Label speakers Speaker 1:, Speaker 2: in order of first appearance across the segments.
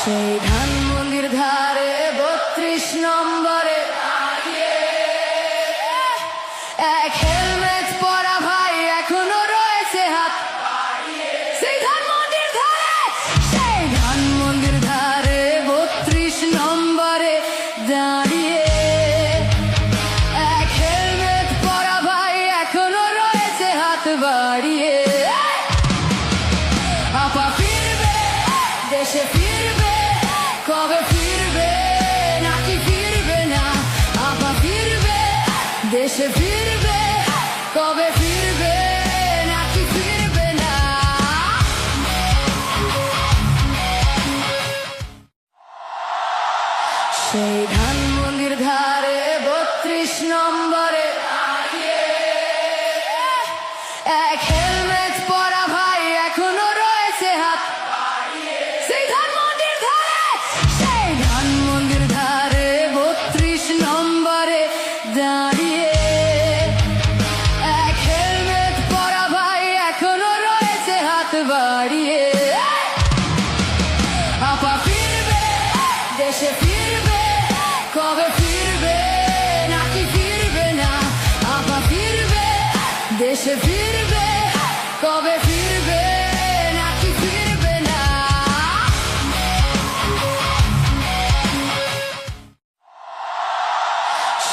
Speaker 1: সেই ধানমন্ডির ধারে ৩২ নম্বরে এক হেলমেট পরা ভাই এখনো রয়েছে হাত। সেই ধানমন্ডির ধারে ৩২ নম্বরে দাঁড়িয়ে এক হেলমেট পরা ভাই এখনো রয়েছে হাত বাড়িয়ে। আপা ফিরবে, দেশে ফিরবে, কবে ফিরবে নাকি ফিরবে না? আপা ফিরবে, দেশে ফিরবে, কবে ফিরবে নাকি ফিরবে না? সেই ধানমন্ডির ধারে ৩২ নম্বরে এক হেলমেট পরা ভাই এখনো রয়েছে হাত। সেই ধানমন্ডির ধারে ৩২ নম্বরে দাঁড়িয়ে এক হেলমেট পরা ভাই এখনো রয়েছে হাত বাড়িয়ে। আপা ফিরবে, দেশে ফিরবে, কবে ফিরবে নাকি ফিরবে না? আপা ফিরবে, দেশে ফিরবে, কবে ফিরবে নাকি ফিরবে না?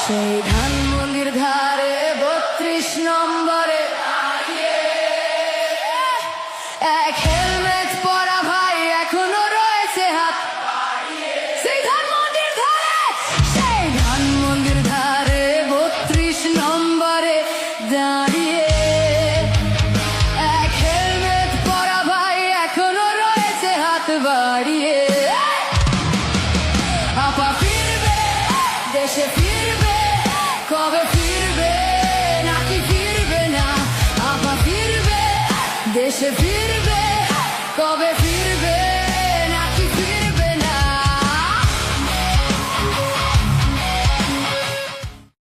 Speaker 1: সেই ধানমন্ডির ধারে ৩২ নম্বরে এক হেলমেট পরা ভাই এখনো রয়েছে হাত। সেই ধানমন্ডির ধারে ৩২ নম্বরে দাঁড়িয়ে এক হেলমেট পরা ভাই এখনো রয়েছে হাত বাড়িয়ে। আপা ফিরবে, দেশে ফিরবে, কবে ফিরবে নাকি ফিরবে না? আপা ফিরবে, দেশে ফিরবে।